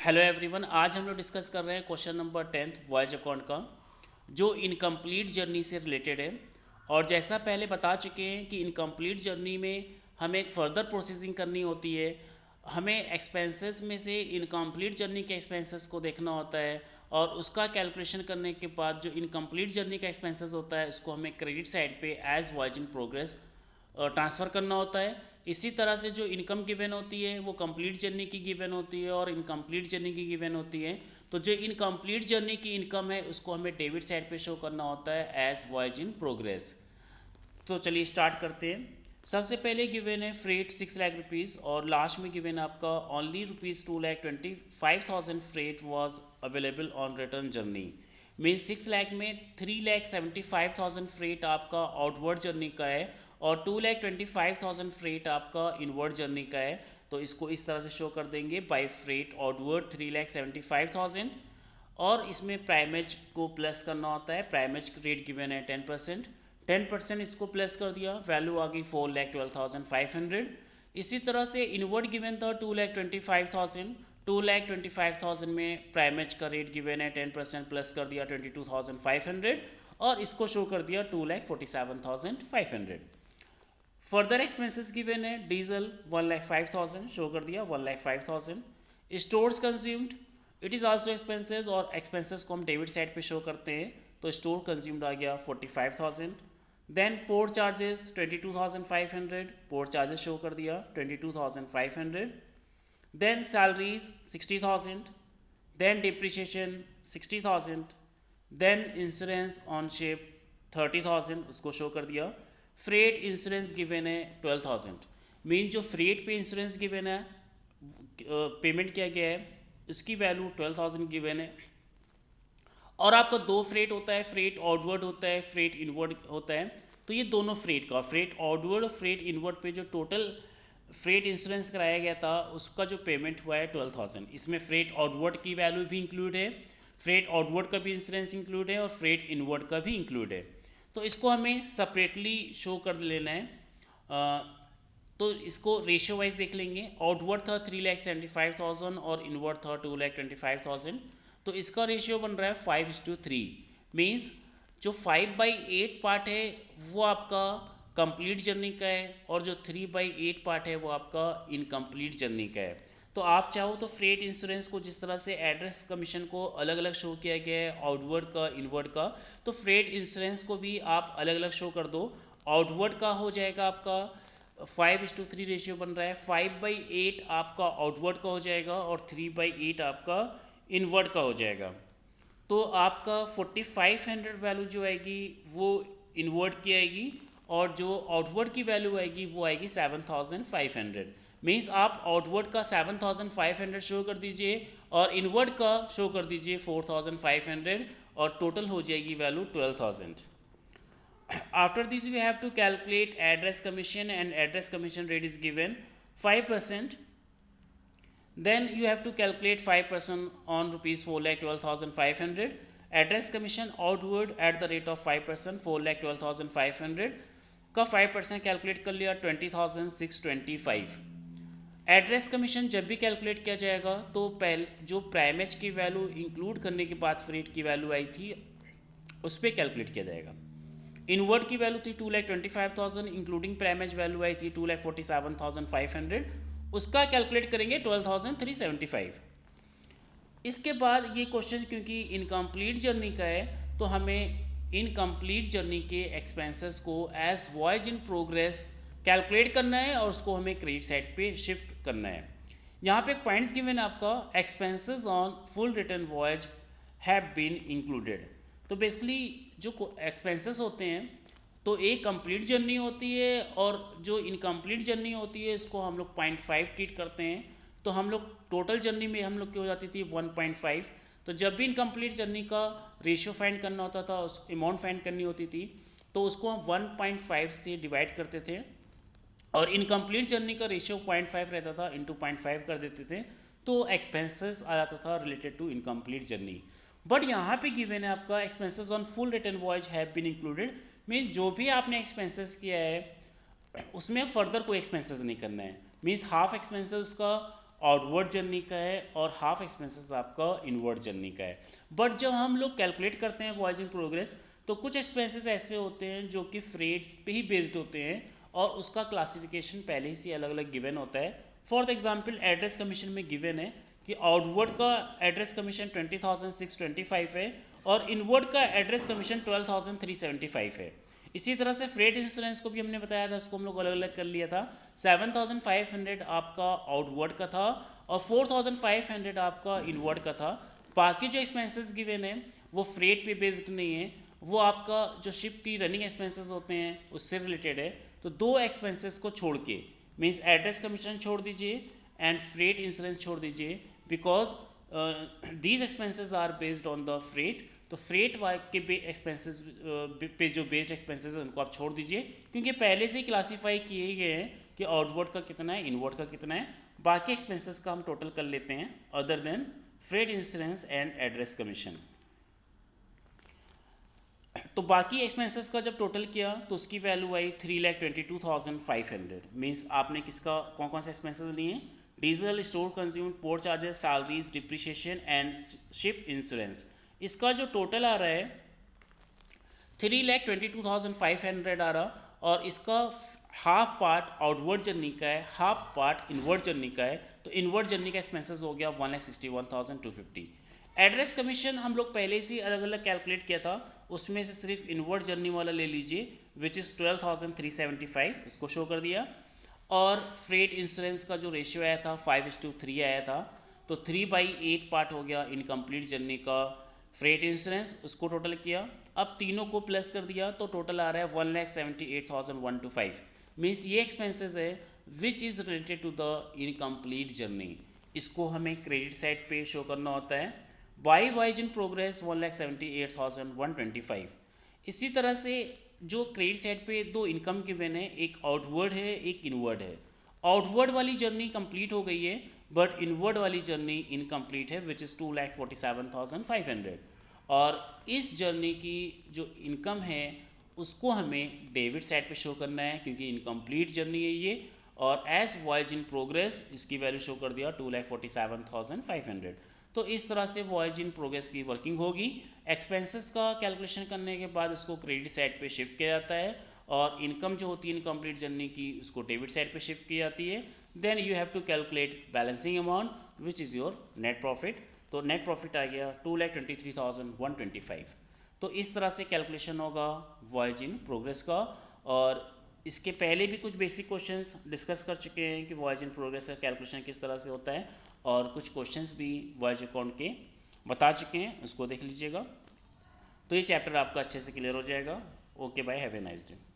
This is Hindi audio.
हेलो एवरीवन, आज हम लोग डिस्कस कर रहे हैं question number 10th voyage account का, जो इनकम्प्लीट जर्नी से रिलेटेड है। और जैसा पहले बता चुके हैं कि इनकम्प्लीट जर्नी में हमें एक फ़र्दर प्रोसेसिंग करनी होती है। हमें एक्सपेंसेस में से इनकम्प्लीट जर्नी के एक्सपेंसेस को देखना होता है और उसका कैलकुलेशन करने के बाद जो इनकम्प्लीट जर्नी का एक्सपेंसेस होता है उसको हमें क्रेडिट साइड पे as voyage in progress transfer करना होता है। इसी तरह से जो इनकम गिवन होती है वो कंप्लीट जर्नी की गिवन होती है और इनकम्प्लीट जर्नी की गिवन होती है। तो जो इनकम्प्लीट जर्नी की इनकम है उसको हमें डेबिट साइड पे शो करना होता है एज वॉयज इन प्रोग्रेस। तो चलिए स्टार्ट करते हैं। सबसे पहले गिवन है फ्रेट 6 लाख रुपीज़ और लास्ट में गिवन है आपका only ₹2,25,000 freight was available on return journey. Means 6 lakh में 3,75,000 फ्रेट आपका आउटवर्ड जर्नी का है और 2,25,000 फ्रेट आपका इनवर्ड जर्नी का है। तो इसको इस तरह से शो कर देंगे बाई फ्रेट आउटवर्ड 3,75,000 और इसमें प्राइमेज को प्लस करना होता है। प्राइमेज रेट गिवन है 10%। 10% इसको प्लस कर दिया, वैल्यू आ गई 4,12,500। इसी तरह से इनवर्ड गिवन था 2,25,000। 2,25,000 में प्राइमेज का रेट गिवन है 10% प्लस कर दिया 22,500 और इसको शो कर दिया 2,47,500। फर्दर एक्सपेंसेस गिवन है डीजल 1,05,000 शो कर दिया 1,05,000। Stores consumed it is also expenses और एक्सपेंसेस को हम डेबिट साइड पे शो करते हैं। तो स्टोर कंज्यूम्ड आ गया 45,000। Then port charges 22,500, port charges show कर दिया 22,500। Then salaries 60,000, then depreciation 60,000, then insurance on ship 30,000 उसको शो कर दिया। फ्रेट इंश्योरेंस गिवन है 12,000। मीन जो फ्रेट पे इंश्योरेंस गिवन है पेमेंट किया गया है उसकी वैल्यू 12,000 गिवन है। और आपका दो फ्रेट होता है, फ्रेट आउटवर्ड होता है, फ्रेट इनवर्ड होता है। तो ये दोनों फ्रेट का फ्रेट आउटवर्ड और फ्रेट इनवर्ड पे जो टोटल फ्रेट इंश्योरेंस कराया गया था उसका जो पेमेंट हुआ है 12,000। इसमें फ्रेट आउटवर्ड की वैल्यू भी इंक्लूड है, फ्रेट आउटवर्ड का भी इंश्योरेंस इंक्लूड है और फ्रेट इनवर्ड का भी इंक्लूड है। तो इसको हमें सेपरेटली शो कर लेना है। तो इसको रेशियो वाइज देख लेंगे। आउटवर्ड था 3,75,000 और इनवर्ड था 2,25,000। तो इसका रेशियो बन रहा है 5:3। मीन्स जो 5/8 पार्ट है वो आपका कंप्लीट जर्नी का है और जो 3/8 पार्ट है वो आपका इनकम्प्लीट जर्नी का है। तो आप चाहो तो फ्रेट इंश्योरेंस को जिस तरह से एड्रेस कमीशन को अलग अलग शो किया गया है आउटवर्ड का इनवर्ड का, तो फ्रेट इंश्योरेंस को भी आप अलग अलग शो कर दो। आउटवर्ड का हो जाएगा आपका 5:3 रेशियो बन रहा है। 5/8 आपका आउटवर्ड का हो जाएगा और 3/8 आपका इनवर्ड का हो जाएगा। तो आपका 4,500 वैल्यू जो आएगी वो इनवर्ड की आएगी और जो आउटवर्ड की वैल्यू आएगी वो आएगी 7,500। मीन्स आप आउटवर्ड का 7,500 शो कर दीजिए और इनवर्ड का शो कर दीजिए 4,500 और टोटल हो जाएगी value 12,000। After this we have to calculate address commission and address commission rate is given 5%. Then you have to calculate 5% on rupees 4,12,500. Address commission outward at the rate of 5%, 4,12,500 का 5% कैलकुलेट कर लिया 20,625। एड्रेस कमीशन जब भी कैलकुलेट किया जाएगा तो पहले जो प्राइमेज की वैल्यू इंक्लूड करने के बाद फ्रेट की वैल्यू आई थी उस पर कैलकुलेट किया जाएगा। इनवर्ड की वैल्यू थी 2,25,000 इंक्लूडिंग प्राइमेज वैल्यू आई थी 2,47,500, उसका कैलकुलेट करेंगे 12,375। इसके बाद ये क्वेश्चन क्योंकि इनकम्प्लीट जर्नी का है तो हमें इनकम्प्लीट जर्नी के एक्सपेंसेस को as voyage in progress calculate करना है और उसको हमें क्रेडिट साइड पे शिफ्ट करना है। यहाँ पे एक पॉइंट्स गिवन है आपका expenses on full return voyage have been included. तो बेसिकली जो एक्सपेंसेस होते हैं तो एक कंप्लीट जर्नी होती है और जो इनकम्प्लीट जर्नी होती है इसको हम लोग 0.5 ट्रीट करते हैं। तो हम लोग टोटल जर्नी में हम लोग की हो जाती थी 1.5। तो जब भी इनकम्प्लीट जर्नी का रेशियो फाइंड करना होता था, उस अमाउंट फाइंड करनी होती थी तो उसको हम 1.5 से डिवाइड करते थे और इनकम्प्लीट जर्नी का रेशियो 0.5 रहता था, इंटू 0.5 कर देते थे तो एक्सपेंसेस आ जाता था related to incomplete journey. But यहाँ पे गिवन है आपका expenses on full return voyage have been included. Mean जो भी आपने एक्सपेंसेस किया है उसमें फर्दर कोई एक्सपेंसेस नहीं करना है। मीन्स हाफ एक्सपेंसेस उसका आउटवर्ड जर्नी का है और हाफ एक्सपेंसेस आपका इनवर्ड जर्नी का है। बट जब हम लोग कैलकुलेट करते हैं वॉयज इन प्रोग्रेस तो कुछ एक्सपेंसेस ऐसे होते हैं जो कि फ्रेट्स पे ही बेस्ड होते हैं और उसका क्लासिफिकेशन पहले ही से अलग अलग गिवन होता है। फॉर एग्जांपल एड्रेस कमीशन में गिवन है कि आउटवर्ड का एड्रेस कमीशन 20,625 है और इनवर्ड का एड्रेस कमीशन 12,375 है। इसी तरह से फ्रेट इंश्योरेंस को भी हमने बताया था, उसको हम लोग अलग अलग कर लिया था। 7,500 आपका आउटवर्ड का था और 4,500 आपका इनवर्ड का था। बाकी जो एक्सपेंसेस गिवन है वो फ्रेट पे बेस्ड नहीं है, वो आपका जो शिप की रनिंग एक्सपेंसेस होते हैं उससे रिलेटेड है। तो दो एक्सपेंसेस को छोड़ के मीन्स एड्रेस कमीशन छोड़ दीजिए एंड फ्रेट इंश्योरेंस छोड़ दीजिए, because these expenses are based on the freight. तो फ्रेट के एक्सपेंसेस पे जो बेस्ड एक्सपेंसेस हैं उनको आप छोड़ दीजिए, क्योंकि पहले से ही क्लासीफाई किए गए हैं कि आउटवर्ड का कितना है, इनवर्ड का कितना है। बाकी एक्सपेंसेस का हम टोटल कर लेते हैं other than freight insurance and address commission. तो बाकी एक्सपेंसेस का जब टोटल किया तो उसकी वैल्यू आई 3,22,500। मीन्स आपने किसका कौन कौन से एक्सपेंसेस लिए हैं, diesel, store consumed, port charges, salaries, depreciation and ship insurance. इसका जो टोटल आ रहा है 3,22,500 आ रहा और इसका हाफ पार्ट आउटवर्ड जर्नी का है, हाफ पार्ट इनवर्ड जर्नी का है। तो इनवर्ड जर्नी का एक्सपेंसेस हो गया 1,61,250। एड्रेस कमीशन हम लोग पहले से अलग अलग कैलकुलेट किया था, उसमें से सिर्फ इनवर्ड जर्नी वाला ले लीजिए विच इज़ 12,375, इसको शो कर दिया। और फ्रेट इंश्योरेंस का जो रेशियो आया था 5:3 आया था, तो 3/8 पार्ट हो गया इनकम्प्लीट जर्नी का फ्रेट इंश्योरेंस, उसको टोटल किया। अब तीनों को प्लस कर दिया तो टोटल आ रहा है 1,78,125। मीन्स ये एक्सपेंसेस है which is related to the incomplete journey. इसको हमें क्रेडिट साइड पे शो करना होता है बाई वॉयज इन प्रोग्रेस 1,78,125। इसी तरह से जो क्रेडिट साइड पे दो इनकम गिवन है, एक आउटवर्ड है एक इनवर्ड है। आउटवर्ड वाली जर्नी कंप्लीट हो गई है बट इनवर्ड वाली जर्नी इनकम्प्लीट है विच इज़ 2,47,500। और इस जर्नी की जो इनकम है उसको हमें डेबिट साइड पे शो करना है क्योंकि इनकम्प्लीट जर्नी है ये। और एज वॉयज इन प्रोग्रेस इसकी वैल्यू शो कर दिया 2,47,500। तो इस तरह से वॉयज इन प्रोग्रेस की वर्किंग होगी। एक्सपेंसेस का कैलकुलेशन करने के बाद उसको क्रेडिट साइड पे शिफ्ट किया जाता है और इनकम जो होती है इनकम्प्लीट जर्नी की उसको डेबिट साइड पे शिफ्ट की जाती है। Then you have to calculate balancing amount which is your net profit. तो नेट प्रॉफिट आ गया 2,23,125। तो इस तरह से कैलकुलेशन होगा वॉयज इन प्रोग्रेस का। और इसके पहले भी कुछ बेसिक क्वेश्चंस डिस्कस कर चुके हैं कि वॉयज इन प्रोग्रेस का कैलकुलेशन किस तरह से होता है, और कुछ क्वेश्चंस भी वॉयज अकाउंट के बता चुके हैं, उसको देख लीजिएगा। तो ये चैप्टर आपका अच्छे से क्लियर हो जाएगा। Okay bye, have a nice day.